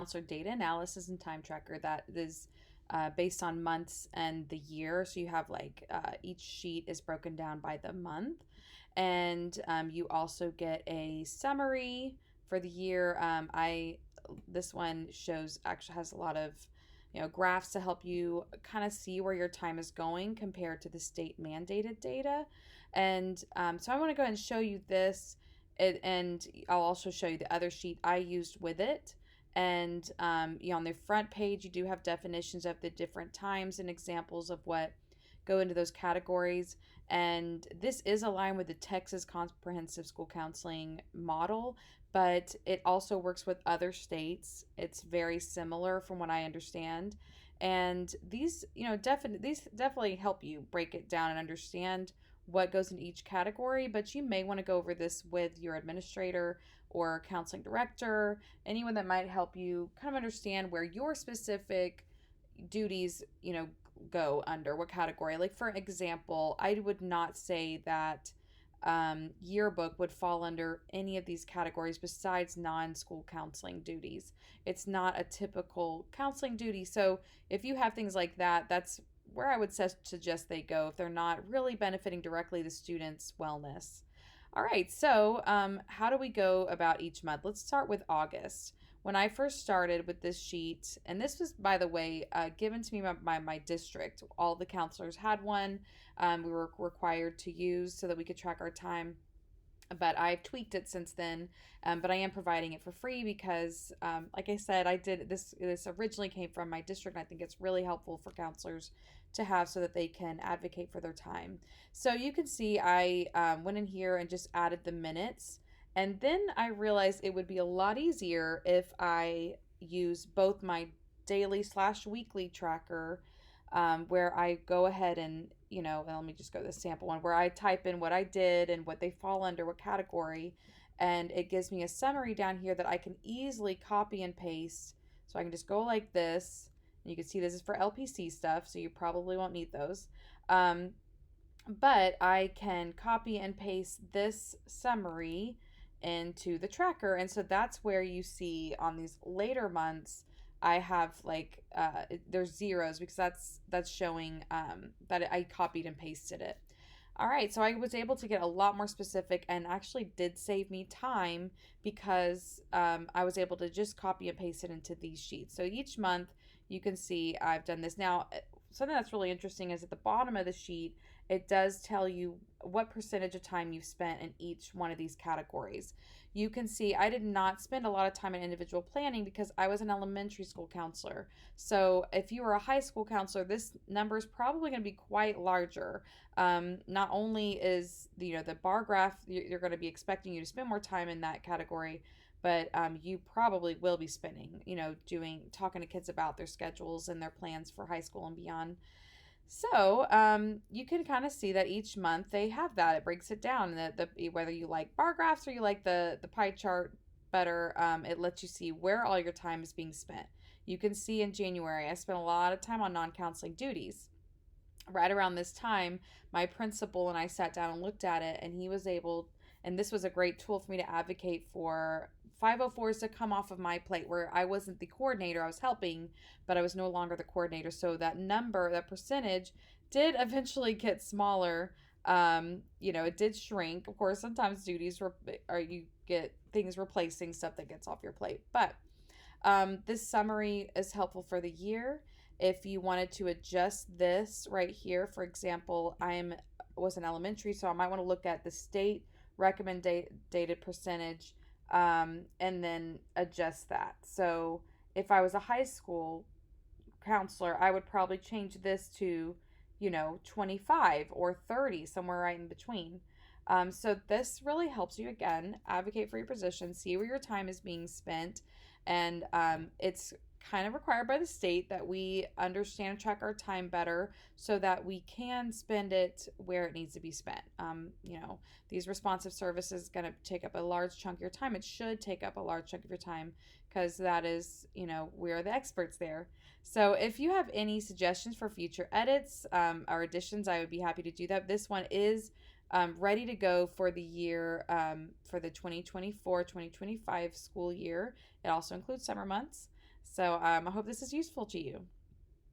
counselor data analysis and time tracker that is based on months and the year. So you have like each sheet is broken down by the month, and you also get a summary for the year. I This one shows actually has a lot of graphs to help you kind of see where your time is going compared to the state mandated data. And so I want to go ahead and show you this, and I'll also show you the other sheet I used with it. And on the front page, you do have definitions of the different times and examples of what go into those categories. And this is aligned with the Texas Comprehensive School Counseling model, but it also works with other states. It's very similar from what I understand. And these definitely help you break it down and understand what goes in each category, but you may want to go over this with your administrator or counseling director, anyone that might help you kind of understand where your specific duties, go under what category. Like, for example, I would not say that yearbook would fall under any of these categories besides non-school counseling duties. It's not a typical counseling duty. So if you have things like that, that's where I would suggest they go if they're not really benefiting directly the student's wellness. All right, so how do we go about each month? Let's start with August. When I first started with this sheet, and this was, by the way, given to me by my district, all the counselors had one. We were required to use so that we could track our time, but I've tweaked it since then. But I am providing it for free because, like I said, I did this. This originally came from my district, and I think it's really helpful for counselors to have so that they can advocate for their time. So you can see I went in here and just added the minutes, and then I realized it would be a lot easier if I use both my daily/weekly tracker, where I go ahead and, let me just go to the sample one where I type in what I did and what they fall under, what category, and it gives me a summary down here that I can easily copy and paste. So I can just go like this. And you can see this is for LPC stuff, so you probably won't need those. Um, but I can copy and paste this summary into the tracker. And so that's where you see on these later months, I have like there's zeros because that's showing that I copied and pasted it. All right, so I was able to get a lot more specific and actually did save me time because I was able to just copy and paste it into these sheets. So each month you can see I've done this. Now, something that's really interesting is at the bottom of the sheet, it does tell you what percentage of time you've spent in each one of these categories. You can see I did not spend a lot of time in individual planning because I was an elementary school counselor. So if you were a high school counselor, this number is probably going to be quite larger. Not only is the bar graph, you're going to be expecting you to spend more time in that category, but you probably will be spending, talking to kids about their schedules and their plans for high school and beyond. So you can kind of see that each month they have that. It breaks it down. Whether you like bar graphs or you like the pie chart better, it lets you see where all your time is being spent. You can see in January, I spent a lot of time on non-counseling duties. Right around this time, my principal and I sat down and looked at it, and he was able, and this was a great tool for me to advocate for 504s to come off of my plate where I wasn't the coordinator. I was helping, but I was no longer the coordinator. So that number, that percentage did eventually get smaller. It did shrink. Of course, sometimes duties or you get things replacing stuff that gets off your plate. But this summary is helpful for the year. If you wanted to adjust this right here, for example, was an elementary, so I might want to look at the state recommended percentage, and then adjust that. So if I was a high school counselor, I would probably change this to 25 or 30, somewhere right in between. So this really helps you, again, advocate for your position, see where your time is being spent, and it's kind of required by the state that we understand and track our time better so that we can spend it where it needs to be spent. These responsive services going to take up a large chunk of your time. It should take up a large chunk of your time because that is, we're the experts there. So if you have any suggestions for future edits or additions, I would be happy to do that. This one is ready to go for the year, for the 2024-2025 school year. It also includes summer months. So I hope this is useful to you.